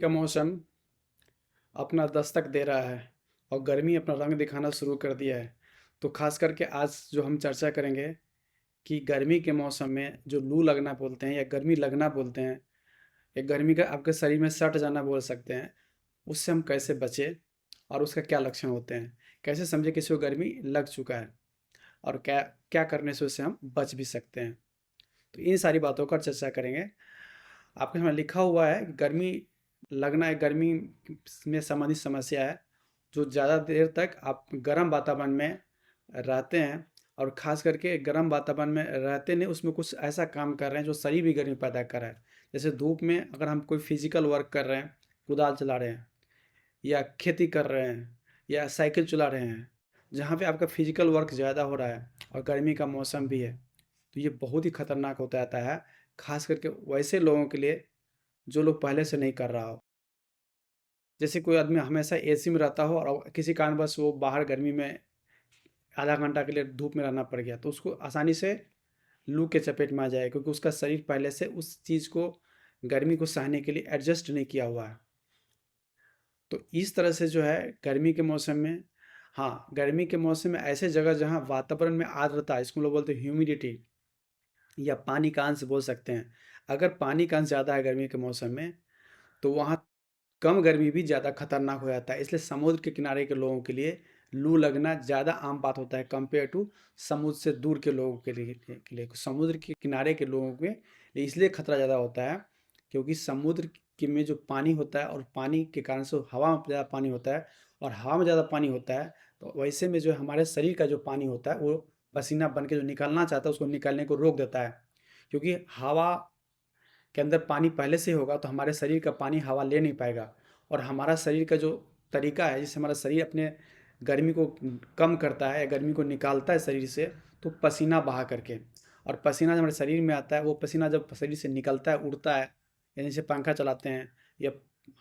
का मौसम अपना दस्तक दे रहा है और गर्मी अपना रंग दिखाना शुरू कर दिया है। तो खास करके आज जो हम चर्चा करेंगे कि गर्मी के मौसम में जो लू लगना बोलते हैं या गर्मी लगना बोलते हैं या गर्मी का आपके शरीर में सट जाना बोल सकते हैं, उससे हम कैसे बचें और उसका क्या लक्षण होते हैं, कैसे समझे किसी को गर्मी लग चुका है और क्या क्या करने से उससे हम बच भी सकते हैं। तो इन सारी बातों पर चर्चा करेंगे। आपके सामने लिखा हुआ है कि गर्मी लगना एक गर्मी में संबंधित समस्या है जो ज़्यादा देर तक आप गर्म वातावरण में रहते हैं और ख़ास करके गर्म वातावरण में रहते नहीं, उसमें कुछ ऐसा काम कर रहे हैं जो शरीर भी गर्मी पैदा कर रहा है। जैसे धूप में अगर हम कोई फिजिकल वर्क कर रहे हैं, कुदाल चला रहे हैं या खेती कर रहे हैं या साइकिल चला रहे हैं, जहाँ पे आपका फिजिकल वर्क ज़्यादा हो रहा है और गर्मी का मौसम भी है, तो ये बहुत ही खतरनाक होता जाता है, खास करके वैसे लोगों के लिए जो लोग पहले से नहीं कर रहा हो। जैसे कोई आदमी हमेशा एसी में रहता हो और किसी कारणवश वो बाहर गर्मी में आधा घंटा के लिए धूप में रहना पड़ गया, तो उसको आसानी से लू के चपेट में आ जाए, क्योंकि उसका शरीर पहले से उस चीज़ को, गर्मी को सहने के लिए एडजस्ट नहीं किया हुआ है। तो इस तरह से जो है गर्मी के मौसम में, हाँ, गर्मी के मौसम में ऐसे जगह जहाँ वातावरण में आर्द्रता, इसको लोग बोलते हैं ह्यूमिडिटी या पानी का अंश बोल सकते हैं। अगर पानी का अंश ज़्यादा है गर्मी के मौसम में, तो वहाँ कम गर्मी भी ज़्यादा खतरनाक हो जाता है। इसलिए समुद्र के किनारे के लोगों के लिए लू लगना ज़्यादा आम बात होता है कंपेयर टू समुद्र से दूर के लोगों के लिए समुद्र के किनारे के लोगों के लिए इसलिए खतरा ज़्यादा होता है, क्योंकि समुद्र के में जो पानी होता है और पानी के कारण से हवा में ज़्यादा पानी होता है, और हवा में ज़्यादा पानी होता है तो वैसे में जो हमारे शरीर का जो पानी होता है वो पसीना बन के जो निकलना चाहता है उसको निकलने को रोक देता है। क्योंकि हवा के अंदर पानी पहले से ही होगा तो हमारे शरीर का पानी हवा ले नहीं पाएगा, और हमारा शरीर का जो तरीका है जिससे हमारा शरीर अपने गर्मी को कम करता है या गर्मी को निकालता है शरीर से, तो पसीना बहा करके। और पसीना जब हमारे शरीर में आता है, वो पसीना जब शरीर से निकलता है, उड़ता है, यानी जैसे पंखा चलाते हैं या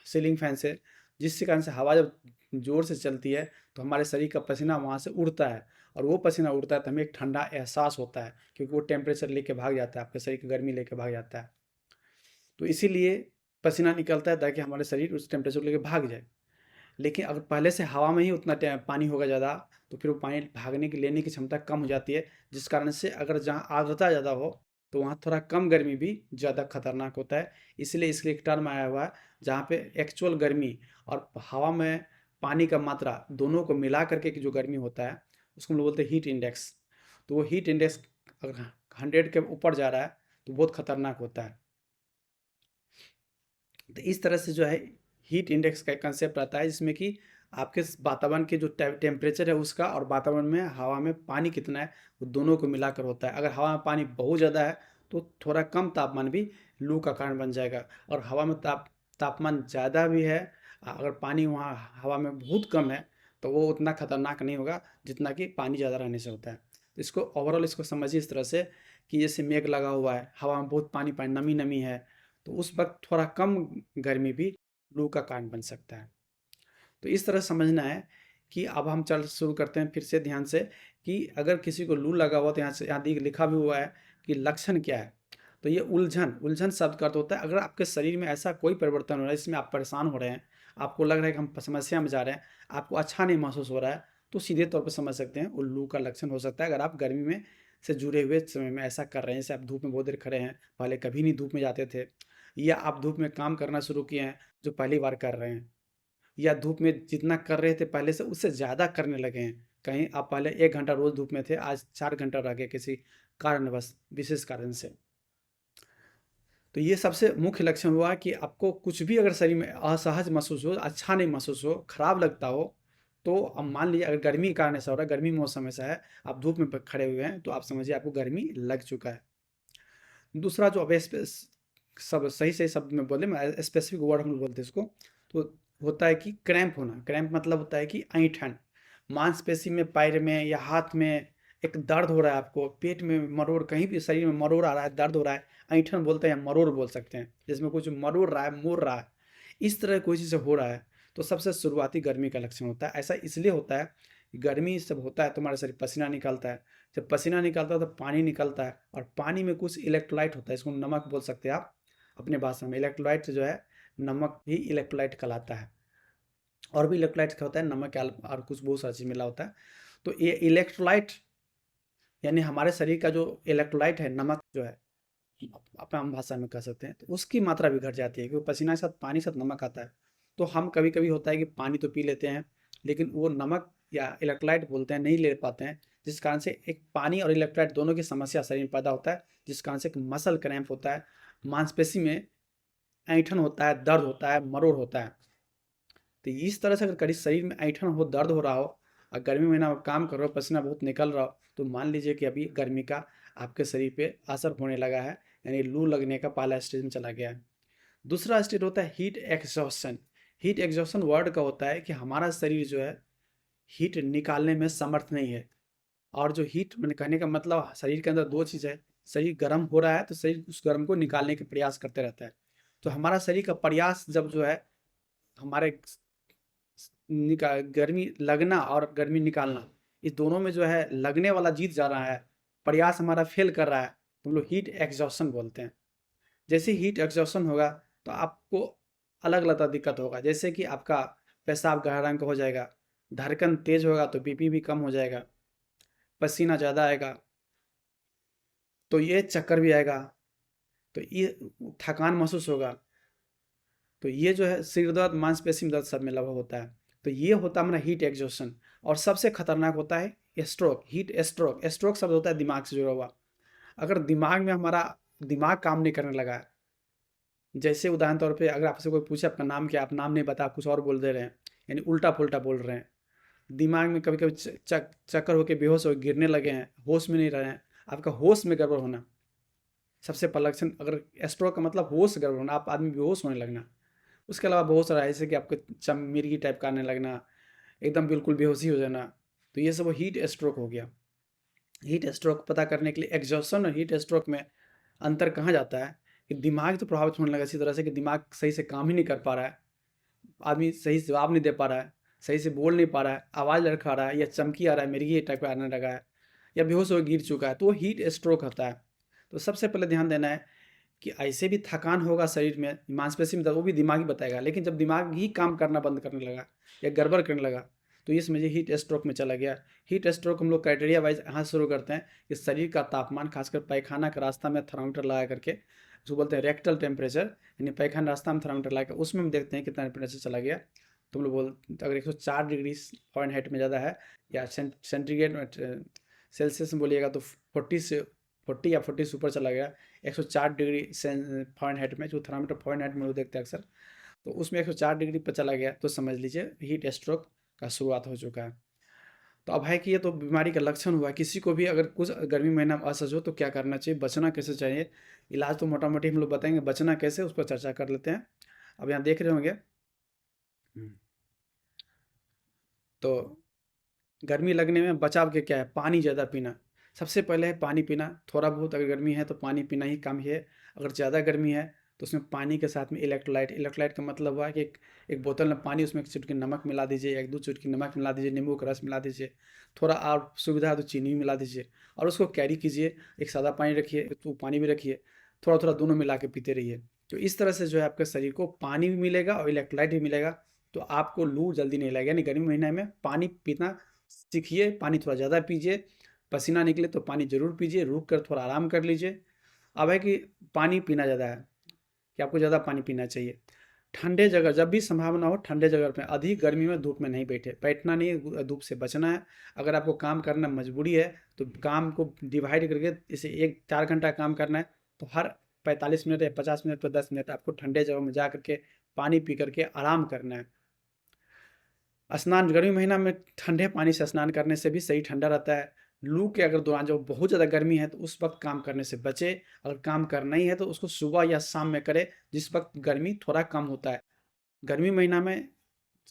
सीलिंग फैन से, जिसके कारण से हवा जब ज़ोर से चलती है तो हमारे शरीर का पसीना वहाँ से उड़ता है, और वो पसीना उड़ता है तो हमें एक ठंडा एहसास होता है, क्योंकि वो टेम्परेचर लेके भाग जाता है, आपके शरीर की गर्मी लेके भाग जाता है। तो इसीलिए पसीना निकलता है ताकि हमारे शरीर उस टेम्परेचर को लेके भाग जाए। लेकिन अगर पहले से हवा में ही उतना पानी होगा ज़्यादा, तो फिर वो पानी भागने की, लेने की क्षमता कम हो जाती है, जिस कारण से अगर जहाँ आर्द्रता ज़्यादा हो तो वहाँ थोड़ा कम गर्मी भी ज़्यादा खतरनाक होता है। इसलिए इसके लिए एक टर्म आया हुआ है जहाँ पे एक्चुअल गर्मी और हवा में पानी का मात्रा दोनों को मिला करके जो गर्मी होता है उसको हम लोग बोलते हैं हीट इंडेक्स। तो वो हीट इंडेक्स अगर 100 के ऊपर जा रहा है तो बहुत खतरनाक होता है। तो इस तरह से जो है हीट इंडेक्स का एक कंसेप्ट आता है, जिसमें कि आपके वातावरण के जो टेम्परेचर है उसका और वातावरण में हवा में पानी कितना है वो दोनों को मिलाकर होता है। अगर हवा में पानी बहुत ज़्यादा है तो थोड़ा कम तापमान भी लू का कारण बन जाएगा, और हवा में तापमान ज़्यादा भी है, अगर पानी वहाँ हवा में बहुत कम है तो वो उतना खतरनाक नहीं होगा जितना कि पानी ज़्यादा रहने से होता है। तो इसको ओवरऑल इसको समझिए इस तरह से कि जैसे मेघ लगा हुआ है, हवा में बहुत पानी पानी नमी नमी है, तो उस वक्त थोड़ा कम गर्मी भी लू का कारण बन सकता है। तो इस तरह समझना है कि अब हम चल शुरू करते हैं फिर से ध्यान से, कि अगर किसी को लू लगा हुआ तो यहाँ से यहाँ लिखा भी हुआ है कि लक्षण क्या है। तो ये उलझन, उलझन शब्द का अर्थ होता है अगर आपके शरीर में ऐसा कोई परिवर्तन हो रहा है जिसमें आप परेशान हो रहे हैं, आपको लग रहा है कि हम समस्या में जा रहे हैं, आपको अच्छा नहीं महसूस हो रहा है, तो सीधे तौर पर समझ सकते हैं वो लू का लक्षण हो सकता है। अगर आप गर्मी में से जुड़े हुए समय में ऐसा कर रहे हैं, जैसे आप धूप में बहुत देर खड़े हैं, पहले कभी नहीं धूप में जाते थे, या आप धूप में काम करना शुरू किए हैं जो पहली बार कर रहे हैं, या धूप में जितना कर रहे थे पहले से उससे ज़्यादा करने लगे हैं। कहीं आप पहले 1 घंटा रोज़ धूप में थे, आज 4 घंटा रह गए किसी कारणवश, विशेष कारण से। तो ये सबसे मुख्य लक्षण हुआ कि आपको कुछ भी अगर शरीर में असहज महसूस हो, अच्छा नहीं महसूस हो, खराब लगता हो, तो अब मान लीजिए अगर गर्मी के कारण ऐसा हो रहा है, गर्मी मौसम ऐसा है, आप धूप में खड़े हुए हैं, तो आप समझिए आपको गर्मी लग चुका है। दूसरा जो अब सब सही सही शब्द में बोले, मैं स्पेसिफिक वर्ड हम लोग बोलते हैं इसको, तो होता है कि क्रैम्प होना। क्रैम्प मतलब होता है कि ऐंठन, मांसपेशी में, पैर में या हाथ में एक दर्द हो रहा है, आपको पेट में मरोड़, कहीं भी शरीर में मरोड़ आ रहा है, दर्द हो रहा है, ऐंठन बोलते हैं, मरोड़ बोल सकते हैं, जिसमें कुछ मरोड़ रहा है, मोड़ रहा है, इस तरह कोई चीज़ हो रहा है, तो सबसे शुरुआती गर्मी का लक्षण होता है। ऐसा इसलिए होता है कि गर्मी जब होता है तो हमारे शरीर पसीना निकलता है, जब पसीना निकलता है तो पानी निकलता है, और पानी में कुछ इलेक्ट्रोलाइट होता है, इसको नमक बोल सकते हैं आप अपने भाषा में। इलेक्ट्रोलाइट जो है नमक ही इलेक्ट्रोलाइट कहलाता है। और भी इलेक्ट्रोलाइट क्या होता है, नमक और कुछ बहुत सारी चीज़ मिला होता है। तो ये इलेक्ट्रोलाइट यानी हमारे शरीर का जो इलेक्ट्रोलाइट है, नमक जो है, अपना आम भाषा में कह सकते हैं, तो उसकी मात्रा भी घट जाती है क्योंकि पसीना के साथ पानी के साथ नमक आता है। तो हम कभी कभी होता है कि पानी तो पी लेते हैं, लेकिन वो नमक या इलेक्ट्रोलाइट बोलते हैं नहीं ले पाते हैं, जिस कारण से एक पानी और इलेक्ट्रोलाइट दोनों की समस्या शरीर में पैदा होता है, जिस कारण से एक मसल क्रैम्प होता है, मांसपेशी में ऐंठन होता है, दर्द होता है, मरोड़ होता है। तो इस तरह से अगर कभी शरीर में ऐंठन हो, दर्द हो रहा हो और गर्मी महीना में काम कर रहे हो, पसीना बहुत निकल रहा हो, तो मान लीजिए कि अभी गर्मी का आपके शरीर पे असर होने लगा है, यानी लू लगने का पहला स्टेज में चला गया है। दूसरा स्टेज होता है heat exhaustion. Heat exhaustion word का होता है कि हमारा शरीर जो है हीट निकालने में समर्थ नहीं है। और जो हीट मैंने कहने का मतलब, शरीर के अंदर दो चीज़ है, शरीर गर्म हो रहा है तो शरीर उस गर्म को निकालने के प्रयास करते रहता है। तो हमारा शरीर का प्रयास जब जो है हमारे गर्मी लगना और गर्मी निकालना, इस दोनों में जो है लगने वाला जीत जा रहा है, प्रयास हमारा फेल कर रहा है, तो हम लोग हीट एग्जॉशन बोलते हैं। जैसे हीट एग्जॉशन होगा तो आपको अलग अलग दिक्कत होगा, जैसे कि आपका पेशाब गहरा रंग का हो जाएगा, धड़कन तेज होगा तो बीपी भी कम हो जाएगा, पसीना ज़्यादा आएगा, तो ये चक्कर भी आएगा, तो ये थकान महसूस होगा। तो ये जो है सिर दर्द, मांसपेशी में दर्द सब में लगा होता है। तो ये होता है हमारा हीट एग्जॉशन। और सबसे खतरनाक होता है स्ट्रोक, हीट स्ट्रोक। स्ट्रोक शब्द होता है दिमाग से जुड़ा हुआ। अगर दिमाग में हमारा दिमाग काम नहीं करने लगा है, जैसे उदाहरण तौर पे अगर आपसे कोई पूछे आपका नाम क्या, आप नाम नहीं बता, कुछ और बोल दे रहे हैं, यानी उल्टा पुल्टा बोल रहे हैं, दिमाग में कभी कभी चक्कर होकर बेहोश हो गिरने लगे हैं, होश में नहीं रहे हैं, आपका होश में गड़बड़ होना सबसे पहला लक्षण। अगर स्ट्रोक का मतलब होश गड़बड़ होना, आप आदमी बेहोश होने लगना। उसके अलावा बहुत सारा है, जैसे कि आपको मिर्गी टाइप का आने लगना, एकदम बिल्कुल बेहोशी हो जाना, तो ये सब वो हीट स्ट्रोक हो गया। हीट स्ट्रोक पता करने के लिए एग्जॉशन और हीट स्ट्रोक में अंतर कहाँ जाता है कि दिमाग तो प्रभावित होने लगा इसी तरह से कि दिमाग सही से काम ही नहीं कर पा रहा है, आदमी सही से जवाब नहीं दे पा रहा है, सही से बोल नहीं पा रहा है, आवाज़ लड़खा रहा है, या चमकी आ रहा है, मिर्गी टाइप का आने लगा है, या बेहोश होकर गिर चुका है, तो वो हीट स्ट्रोक होता है। तो सबसे पहले ध्यान देना है कि ऐसे भी थकान होगा शरीर में, मांसपेशी में दर्द, वो भी दिमाग ही बताएगा, लेकिन जब दिमाग ही काम करना बंद करने लगा या गड़बड़ करने लगा, तो ये समझिए हीट स्ट्रोक में चला गया। हीट स्ट्रोक हम लोग क्राइटेरिया वाइज यहाँ शुरू करते हैं कि शरीर का तापमान, खासकर पैखाना का रास्ता में थर्मामीटर लगा करके, उसको बोलते हैं रेक्टल टेम्परेचर, यानी पैखाना रास्ता में थर्मामीटर लगा कर उसमें हम देखते हैं कितना टेम्परेचर चला गया। तो हम लोग बोल अगर 104 डिग्री फ़ारेनहाइट में ज़्यादा है, या सेंटीग्रेड सेल्सियस में बोलिएगा तो 40 या 40 से ऊपर चला गया, 104 डिग्री फ़ारेनहाइट में, जो थर्मामीटर फ़ारेनहाइट में वो देखते हैं अक्सर, तो उसमें 104 डिग्री पर चला गया तो समझ लीजिए हीट स्ट्रोक का शुरुआत हो चुका है। तो अब है कि ये तो बीमारी का लक्षण हुआ। किसी को भी अगर कुछ गर्मी महीना में असहज हो तो क्या करना चाहिए, बचना कैसे चाहिए, इलाज तो मोटा मोटी हम लोग बताएंगे, बचना कैसे उस पर चर्चा कर लेते हैं। अब यहाँ देख रहे होंगे, तो गर्मी लगने में बचाव के क्या है, पानी ज़्यादा पीना। सबसे पहले है पानी पीना, थोड़ा बहुत अगर गर्मी है तो पानी पीना ही कम है। अगर ज़्यादा गर्मी है तो उसमें पानी के साथ में इलेक्ट्रोलाइट, इलेक्ट्रोलाइट का मतलब हुआ कि एक बोतल में पानी, उसमें एक चुटकी नमक मिला दीजिए, एक दो चुटकी नमक मिला दीजिए, नींबू का रस मिला दीजिए, थोड़ा और सुविधा है तो चीनी भी मिला दीजिए, और उसको कैरी कीजिए। एक सादा पानी रखिए, तो पानी भी रखिए, थोड़ा थोड़ा दोनों मिला के पीते रहिए। तो इस तरह से जो है आपके शरीर को पानी भी मिलेगा और इलेक्ट्रोलाइट भी मिलेगा, तो आपको लू जल्दी नहीं लगेगा। यानी गर्मी महीने में पानी पीना सीखिए, पानी थोड़ा ज़्यादा पीजिए, पसीना निकले तो पानी ज़रूर पीजिए, रुक कर थोड़ा आराम कर लीजिए। अब है कि पानी पीना ज़्यादा है, कि आपको ज़्यादा पानी पीना चाहिए। ठंडे जगह जब भी संभावना हो, ठंडे जगह पे, अधिक गर्मी में धूप में नहीं बैठना नहीं है, धूप से बचना है। अगर आपको काम करना मजबूरी है तो काम को डिवाइड करके, जैसे 4 घंटा काम करना है तो हर 45 मिनट या 50 मिनट पर 10 मिनट आपको ठंडे जगह में जा करके पानी पी करके आराम करना है। स्नान गर्मी महीना में ठंडे पानी से स्नान करने से भी शरीर ठंडा रहता है। लू के अगर दौरान जब बहुत ज़्यादा गर्मी है तो उस वक्त काम करने से बचे। अगर काम करना ही है तो उसको सुबह या शाम में करे, जिस वक्त गर्मी थोड़ा कम होता है। गर्मी महीना में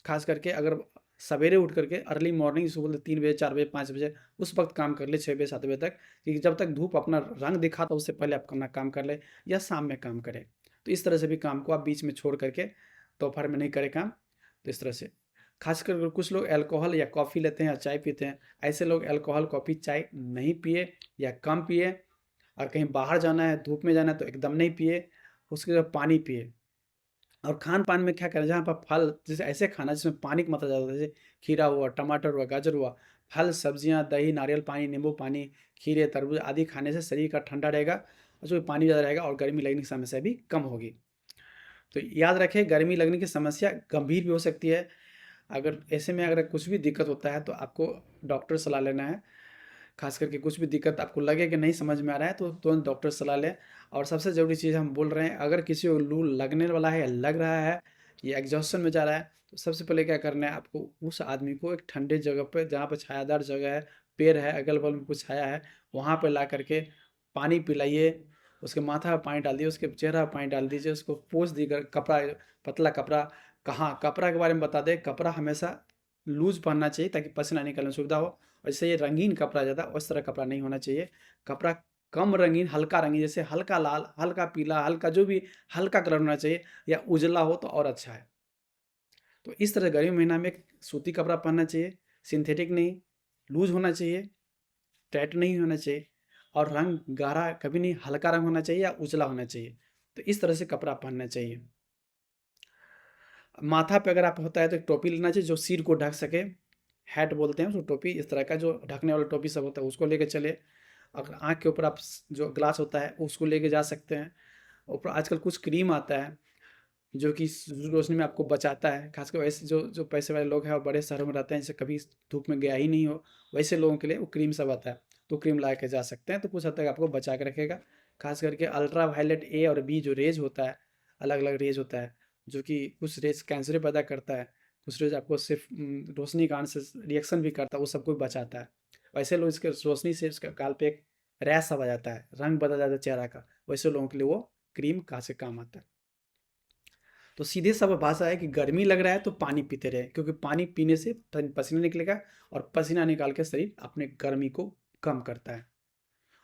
खास करके अगर सवेरे उठ करके अर्ली मॉर्निंग, सुबह 3 बजे, 4 बजे, 5 बजे, उस वक्त काम कर ले, 6 बजे, 7 बजे तक, क्योंकि जब तक धूप अपना रंग दिखाता उससे पहले आप अपना काम कर ले, या शाम में काम करें। तो इस तरह से भी काम को आप बीच में छोड़ करके दोपहर में नहीं करें काम। तो इस तरह से खासकर अगर कुछ लोग अल्कोहल या कॉफ़ी लेते हैं या चाय पीते हैं, ऐसे लोग अल्कोहल, कॉफ़ी, चाय नहीं पिए या कम पिए। और कहीं बाहर जाना है, धूप में जाना है तो एकदम नहीं पिए। उसके बाद पानी पिए। और खान-पान में क्या करें, जहाँ पर फल जैसे ऐसे खाना जिसमें पानी की मात्रा ज़्यादा होती है, जैसे खीरा हुआ, टमाटर हुआ, गाजर हुआ, फल, सब्जियाँ, दही, नारियल पानी, नींबू पानी, खीरे, तरबूज आदि खाने से शरीर का ठंडा रहेगा, उसमें पानी ज़्यादा रहेगा और गर्मी लगने की समस्या भी कम होगी। तो याद रखें, गर्मी लगने की समस्या गंभीर भी हो सकती है। अगर ऐसे में अगर कुछ भी दिक्कत होता है तो आपको डॉक्टर सलाह लेना है। खास करके कुछ भी दिक्कत आपको लगे कि नहीं समझ में आ रहा है तो तुरंत डॉक्टर सलाह लें। और सबसे ज़रूरी चीज़ हम बोल रहे हैं, अगर किसी को लू लगने वाला है या लग रहा है या एग्जॉस्शन में जा रहा है, तो सबसे पहले क्या करना है, आपको उस आदमी को एक ठंडे जगह पे, जहाँ पे छायादार जगह है, पेड़ है, अगल बगल में कुछ छाया है, वहाँ पे ला करके पानी पिलाइए, उसके माथा पे पानी डाल दिए, उसके चेहरा पे पानी डाल दीजिए, उसको पोंछ दीजिए, कपड़ा, पतला कपड़ा। कहाँ कपड़ा के बारे में बता दें, कपड़ा हमेशा लूज पहनना चाहिए ताकि पसीना निकलने में सुविधा हो। वैसे ये रंगीन कपड़ा ज़्यादा उस तरह कपड़ा नहीं होना चाहिए। कपड़ा कम रंगीन, हल्का रंगीन, जैसे हल्का लाल, हल्का पीला, हल्का जो भी हल्का कलर होना चाहिए, या उजला हो तो और अच्छा है। तो इस तरह गर्मी महीना में एक सूती कपड़ा पहनना चाहिए, सिंथेटिक नहीं, लूज होना चाहिए, टाइट नहीं होना चाहिए, और रंग गाढ़ा कभी नहीं, हल्का रंग होना चाहिए या उजला होना चाहिए। तो इस तरह से कपड़ा पहनना चाहिए। माथा पे अगर आप होता है तो एक टोपी लेना चाहिए जो सिर को ढक सके, हैट बोलते हैं उसको, टोपी इस तरह का जो ढकने वाला टोपी सब होता है उसको लेके चले। अगर आँख के ऊपर आप जो ग्लास होता है उसको लेके जा सकते हैं। ऊपर आजकल कुछ क्रीम आता है जो कि रोशनी में आपको बचाता है, खासकर वैसे जो जो पैसे वाले लोग हैं और बड़े शहरों में रहते हैं, जैसे कभी धूप में गया ही नहीं हो, वैसे लोगों के लिए वो क्रीम सब आता है, तो क्रीम ला के जा सकते हैं, तो कुछ हद तक आपको बचा के रखेगा। खास करके अल्ट्रा वायलेट ए और बी जो रेज होता है, अलग अलग रेज होता है, जो कि कुछ रेज कैंसर पैदा करता है, कुछ रेज आपको सिर्फ रोशनी के कारण से रिएक्शन भी करता है, वो सबको बचाता है। वैसे लोग इसके रोशनी से उसके गाल पे एक रैश सा आ जाता है, रंग बदल जाता है चेहरा का, वैसे लोगों के लिए वो क्रीम कहाँ से काम आता है। तो सीधे सा भाषा है कि गर्मी लग रहा है तो पानी पीते रहे, क्योंकि पानी पीने से पसीना निकलेगा, और पसीना निकाल के शरीर अपने गर्मी को कम करता है।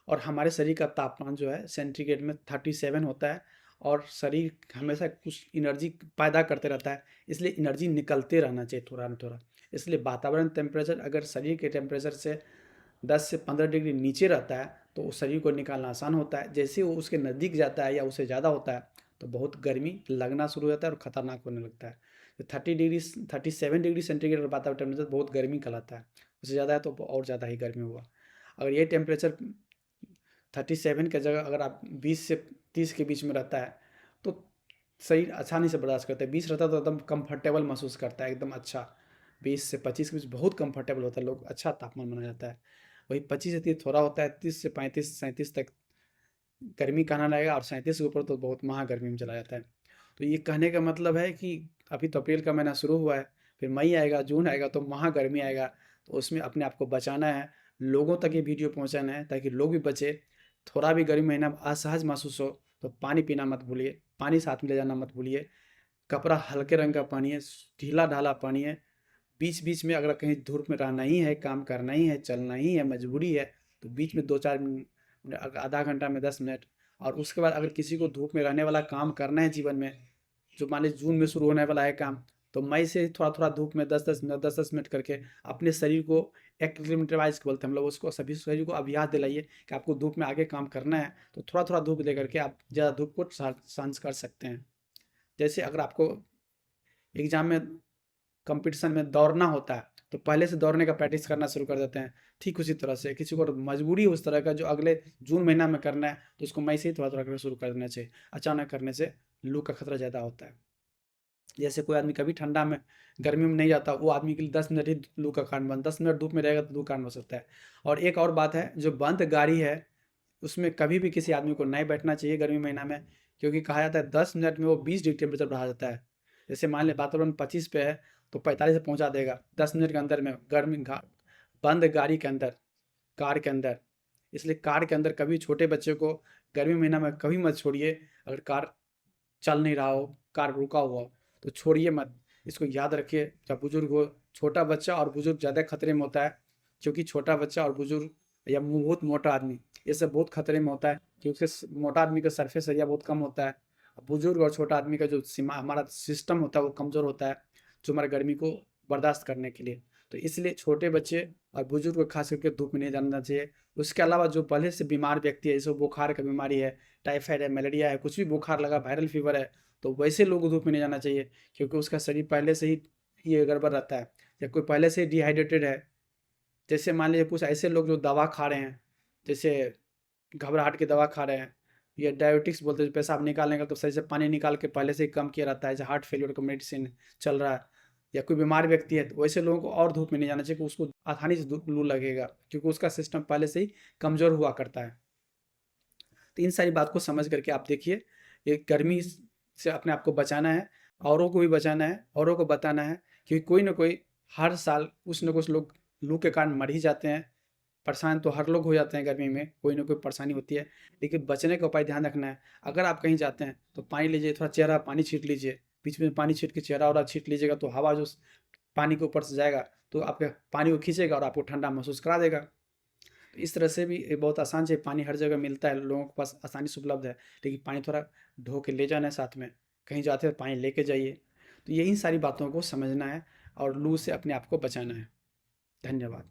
और हमारे शरीर का तापमान जो है सेंटीग्रेड में 37 होता है, और शरीर हमेशा कुछ एनर्जी पैदा करते रहता है, इसलिए एनर्जी निकलते रहना चाहिए थोड़ा ना थोड़ा। इसलिए वातावरण टेम्परेचर अगर शरीर के टेम्परेचर से 10 से 15 डिग्री नीचे रहता है तो उस शरीर को निकालना आसान होता है। जैसे वो उसके नज़दीक जाता है या उससे ज़्यादा होता है तो बहुत गर्मी लगना शुरू हो जाता है और ख़तरनाक होने लगता है। तो 37 डिग्री सेंटीग्रेड वातावरण टेम्परेचर बहुत गर्मी कहलाता है, उससे ज़्यादा है तो और ज़्यादा ही गर्मी हुआ। अगर ये टेम्परेचर 37 की जगह अगर आप 20 से 30 के बीच में रहता है तो शरीर आसानी से बर्दाश्त करता है। 20 रहता है तो एकदम कंफर्टेबल महसूस करता है, एकदम अच्छा। 20 से 25 के बीच बहुत कंफर्टेबल होता है, लोग अच्छा तापमान माना जाता है। वही 25 से 30 थोड़ा होता है, 30 से 35 37 तक गर्मी कहना लगेगा, और 37 के ऊपर तो बहुत महागर्मी में चला जाता है। तो ये कहने का मतलब है कि अभी तो अप्रैल का महीना शुरू हुआ है, फिर मई आएगा, जून आएगा तो महागर्मी आएगा। तो उसमें अपने आप को बचाना है, लोगों तक ये वीडियो पहुंचाना है ताकि लोग भी बचे। थोड़ा भी गर्मी महीना में असहज महसूस हो तो पानी पीना मत भूलिए, पानी साथ में ले जाना मत भूलिए। कपड़ा हल्के रंग का पहनिए, ढीला ढाला पहनिए। बीच बीच में अगर कहीं धूप में रहना ही है, काम करना ही है, चलना ही है, मजबूरी है, तो बीच में 2-4 मिनट, आधा घंटा में 10 मिनट। और उसके बाद अगर किसी को धूप में रहने वाला काम करना है जीवन में, जो मान लीजिए जून में शुरू होने वाला है काम, तो मई से थोड़ा थोड़ा धूप में 10-10 मिनट, 10-10 मिनट करके अपने शरीर को एक्लिमेटाइज बोलते हैं हम लोग उसको, सभी शरीर को अभ्यास दिलाइए कि आपको धूप में आगे काम करना है, तो थोड़ा थोड़ा धूप दे करके आप ज़्यादा धूप को सहन कर सकते हैं। जैसे अगर आपको एग्जाम में, कंपटीशन में दौड़ना होता है तो पहले से दौड़ने का प्रैक्टिस करना शुरू कर देते हैं। ठीक उसी तरह से किसी को मजबूरी है उस तरह का जो अगले जून महीना में करना है, तो उसको मई से ही थोड़ा थोड़ा करना शुरू कर देना चाहिए। अचानक करने से लू का खतरा ज़्यादा होता है। जैसे कोई आदमी कभी ठंडा में, गर्मी में नहीं जाता, वो आदमी के लिए 10 मिनट ही लू का कारण बन, 10 मिनट धूप में रहेगा तो लू का कारण हो सकता है। और एक और बात है, जो बंद गाड़ी है उसमें कभी भी किसी आदमी को नहीं बैठना चाहिए गर्मी महीना में, क्योंकि कहा जाता है 10 मिनट में वो 20 डिग्री टेम्परेचर बढ़ा देता है। जैसे मान लें वातावरण 25 पे है तो 45 पे पहुंचा देगा 10 मिनट के अंदर में, बंद गाड़ी के अंदर, कार के अंदर। इसलिए कार के अंदर कभी छोटे बच्चे को गर्मी महीना में कभी मत छोड़िए। अगर कार चल नहीं रहा हो, कार रुका हुआ हो, तो छोड़िए मत। इसको याद रखिए, जब बुजुर्ग हो, छोटा बच्चा और बुजुर्ग ज़्यादा खतरे में होता है, क्योंकि छोटा बच्चा और बुजुर्ग या बहुत मोटा आदमी, ये सब बहुत खतरे में होता है, क्योंकि मोटा आदमी का सरफेस एरिया बहुत कम होता है। बुजुर्ग और छोटा आदमी का जो सीमा, हमारा सिस्टम होता है वो कमज़ोर होता है, जो हमारे गर्मी को बर्दाश्त करने के लिए। तो इसलिए छोटे बच्चे और बुजुर्ग को खास करके धूप में नहीं जाना चाहिए। उसके अलावा जो पहले से बीमार व्यक्ति है, जैसे बुखार का बीमारी है, टाइफाइड है, मलेरिया है, कुछ भी बुखार लगा, वायरल फीवर है, तो वैसे लोगों को धूप में नहीं जाना चाहिए, क्योंकि उसका शरीर पहले से ही ये गड़बड़ रहता है, या कोई पहले से डिहाइड्रेटेड है। जैसे मान लीजिए कुछ ऐसे लोग जो दवा खा रहे हैं, जैसे घबराहट की दवा खा रहे हैं, या डायबिटिक्स बोलते हैं, पेशाब निकालने का तो सही से पानी निकाल के पहले से ही कम किया रहता है, जैसे हार्ट फेलियर का मेडिसिन चल रहा है, या कोई बीमार व्यक्ति है, तो वैसे लोगों को और धूप में नहीं जाना चाहिए कि उसको आसानी से लू लगेगा, क्योंकि उसका सिस्टम पहले से ही कमज़ोर हुआ करता है। तो इन सारी बात को समझ करके आप देखिए, ये गर्मी से अपने आप को बचाना है, औरों को भी बचाना है, औरों को बताना है कि कोई ना कोई हर साल कुछ ना कुछ लोग लू के कारण मर ही जाते हैं। परेशान तो हर लोग हो जाते हैं गर्मी में, कोई ना कोई परेशानी होती है, लेकिन बचने का उपाय ध्यान रखना है। अगर आप कहीं जाते हैं तो पानी लीजिए, थोड़ा चेहरा पानी छीट लीजिए, बीच में पानी छीट के चेहरा और छीट लीजिएगा, तो हवा जो पानी के ऊपर से जाएगा तो आपके पानी को खींचेगा और आपको ठंडा महसूस करा देगा। तो इस तरह से भी ये बहुत आसान से पानी हर जगह मिलता है, लोगों के पास आसानी से उपलब्ध है, लेकिन पानी थोड़ा ढो के ले जाना है साथ में, कहीं जाते हैं पानी लेके जाइए। तो यही सारी बातों को समझना है और लू से अपने आप को बचाना है। धन्यवाद।